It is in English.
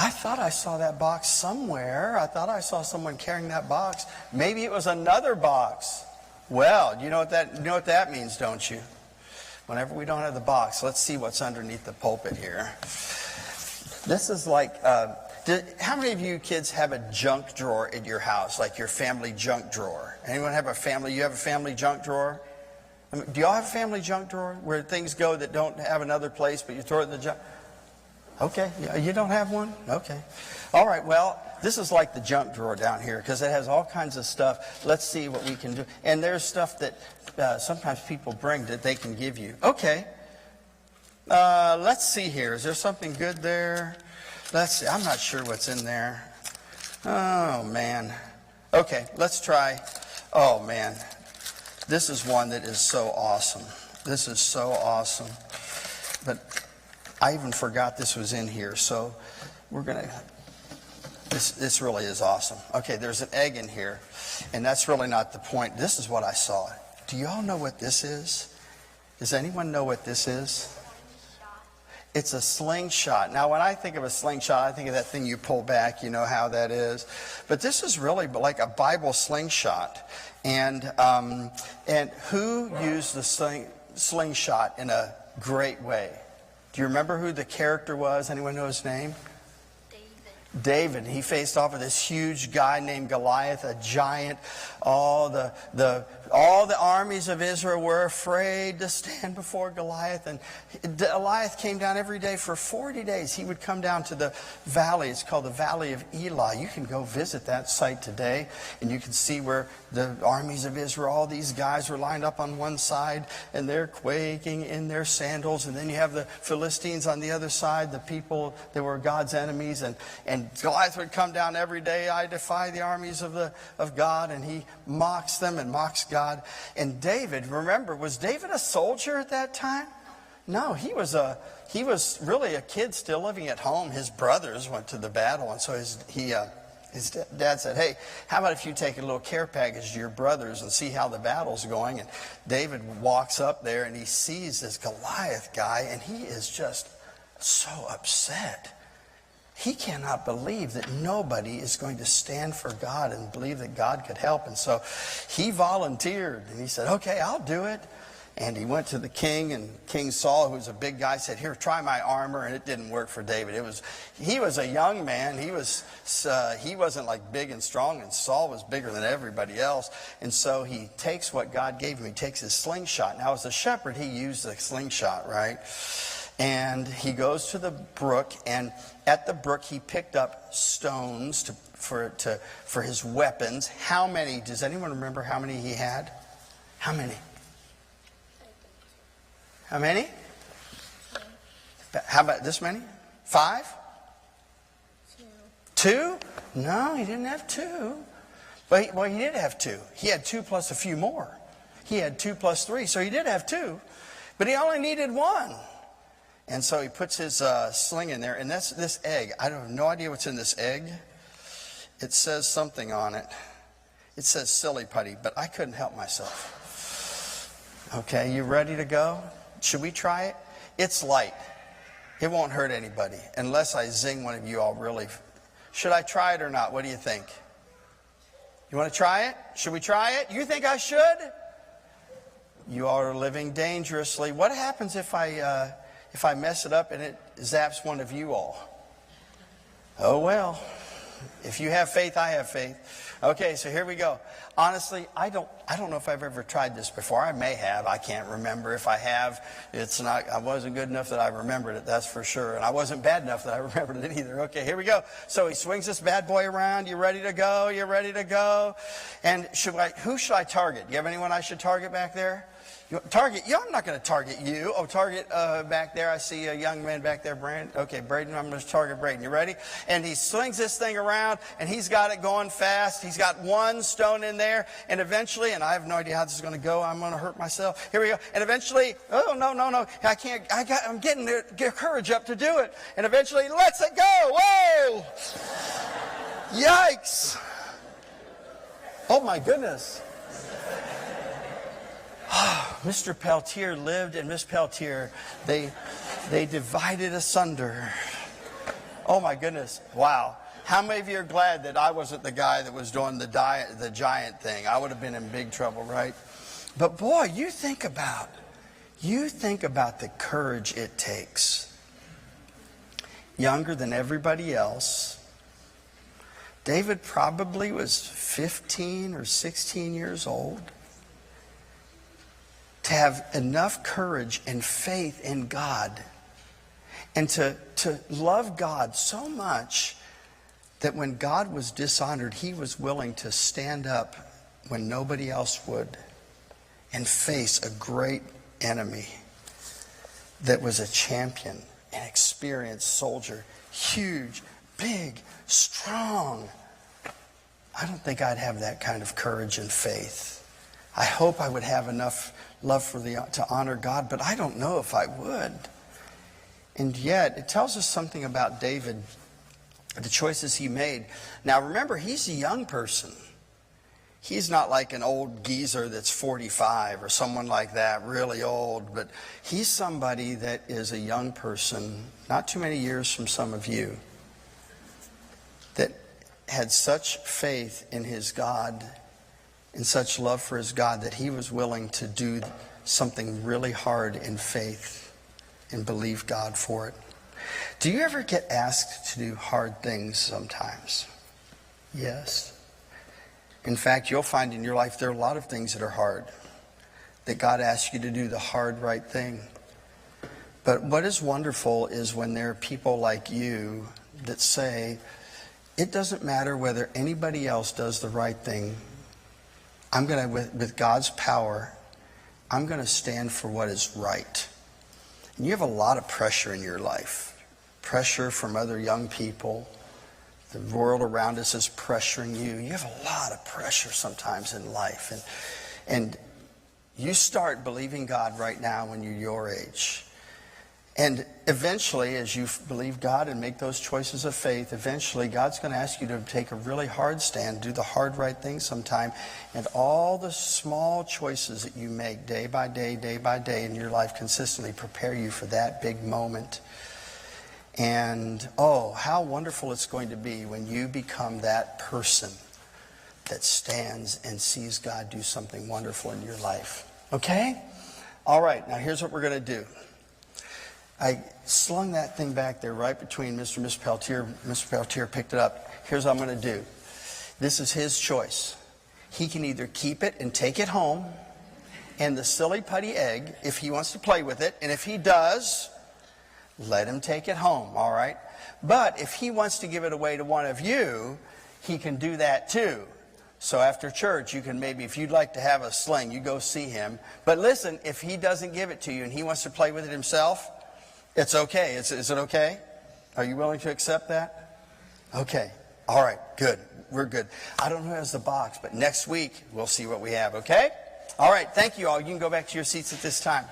I thought I saw that box somewhere. I thought I saw someone carrying that box. Maybe it was another box. Well, you know what that means, don't you? Whenever we don't have the box, let's see what's underneath the pulpit here. This is like, how many of you kids have a junk drawer in your house, like your family junk drawer? Anyone have you have a family junk drawer? I mean, do y'all have a family junk drawer where things go that don't have another place, but you throw it in the junk? Okay, you don't have one? Okay. All right, well, this is like the junk drawer down here because it has all kinds of stuff. Let's see what we can do. And there's stuff that sometimes people bring that they can give you. Okay. Let's see here. Is there something good there? Let's see. I'm not sure what's in there. Oh, man. Okay, let's try. Oh, man. This is one that is so awesome. This is so awesome. But I even forgot this was in here, so we're going to... This really is awesome. Okay, there's an egg in here, and that's really not the point. This is what I saw. Do you all know what this is? Does anyone know what this is? It's a slingshot. Now, when I think of a slingshot, I think of that thing you pull back. You know how that is. But this is really like a Bible slingshot. And who used the slingshot in a great way? Do you remember who the character was? Anyone know his name? David. He faced off with this huge guy named Goliath, a giant. All the armies of Israel were afraid to stand before Goliath. And Goliath came down every day for 40 days. He would come down to the valley. It's called the Valley of Elah. You can go visit that site today, and you can see where the armies of Israel, all these guys were lined up on one side, and they're quaking in their sandals. And then you have the Philistines on the other side, the people that were God's enemies. And Goliath would come down every day. I defy the armies of God. And he mocks them and mocks God. And David, remember, was David a soldier at that time? No, he was really a kid still living at home. His brothers went to the battle, and so his dad said, "Hey, how about if you take a little care package to your brothers and see how the battle's going?" And David walks up there and he sees this Goliath guy, and he is just so upset. He cannot believe that nobody is going to stand for God and believe that God could help. And so he volunteered, and he said, "Okay, I'll do it." And he went to the king, and King Saul, who was a big guy, said, "Here, try my armor." And it didn't work for David. He was a young man. He wasn't like big and strong, and Saul was bigger than everybody else. And so he takes what God gave him. He takes his slingshot. Now, as a shepherd, he used a slingshot, right? And he goes to the brook, and at the brook he picked up stones for his weapons. How many? Does anyone remember how many he had? How many? How many? How about this many? 5? 2? No, he didn't have 2. Well, he did have 2. He had 2 plus a few more. He had 2 plus 3, so he did have 2. But he only needed 1. And so he puts his sling in there, and that's this egg. I have no idea what's in this egg. It says something on it. It says silly putty, but I couldn't help myself. Okay, you ready to go? Should we try it? It's light. It won't hurt anybody unless I zing one of you all really. Should I try it or not? What do you think? You want to try it? Should we try it? You think I should? You all are living dangerously. What happens if I mess it up and it zaps one of you all? Oh well. If you have faith, I have faith. Okay, so here we go. Honestly, I don't know if I've ever tried this before. I may have. I can't remember. If I have, I wasn't good enough that I remembered it, that's for sure. And I wasn't bad enough that I remembered it either. Okay, here we go. So he swings this bad boy around. You ready to go? You ready to go? And who should I target? Do you have anyone I should target back there? Target you? I'm not going to target you. Oh, target back there. I see a young man back there, Brandon. Okay, Braden, I'm going to target Braden. You ready? And he swings this thing around, and he's got it going fast. He's got 1 stone in there, and eventually, and I have no idea how this is going to go. I'm going to hurt myself. Here we go. And eventually, oh, no. I can't. I'm getting the courage up to do it. And eventually, lets it go. Whoa! Yikes! Oh, my goodness. Mr. Peltier lived, and Miss Peltier, they divided asunder. Oh my goodness. Wow. How many of you are glad that I wasn't the guy that was doing the giant thing? I would have been in big trouble, right? But boy, you think about the courage it takes. Younger than everybody else. David probably was 15 or 16 years old. To have enough courage and faith in God. And to love God so much that when God was dishonored, he was willing to stand up when nobody else would and face a great enemy that was a champion, an experienced soldier, huge, big, strong. I don't think I'd have that kind of courage and faith. I hope I would have enough love to honor God, but I don't know if I would. And yet, it tells us something about David, the choices he made. Now remember, he's a young person. He's not like an old geezer that's 45 or someone like that, really old. But he's somebody that is a young person, not too many years from some of you, that had such faith in his God and such love for his God that he was willing to do something really hard in faith and believe God for it. Do you ever get asked to do hard things sometimes? Yes. In fact, you'll find in your life there are a lot of things that are hard, that God asks you to do the hard, right thing. But what is wonderful is when there are people like you that say, it doesn't matter whether anybody else does the right thing. I'm going to, with God's power, I'm going to stand for what is right. And you have a lot of pressure in your life. Pressure from other young people. The world around us is pressuring you. You have a lot of pressure sometimes in life. And you start believing God right now when you're your age. And eventually, as you believe God and make those choices of faith, eventually God's going to ask you to take a really hard stand, do the hard right thing sometime. And all the small choices that you make day by day in your life consistently prepare you for that big moment. And oh, how wonderful it's going to be when you become that person that stands and sees God do something wonderful in your life. Okay? All right, now here's what we're going to do. I slung that thing back there right between Mr. and Miss Peltier. Mr. Peltier picked it up. Here's what I'm going to do. This is his choice. He can either keep it and take it home and the silly putty egg if he wants to play with it. And if he does, let him take it home, all right? But if he wants to give it away to one of you, he can do that too. So after church, you can maybe, if you'd like to have a sling, you go see him. But listen, if he doesn't give it to you and he wants to play with it himself, it's okay. Is it okay? Are you willing to accept that? Okay. All right. Good. We're good. I don't know who has the box, but next week we'll see what we have, okay? All right. Thank you all. You can go back to your seats at this time.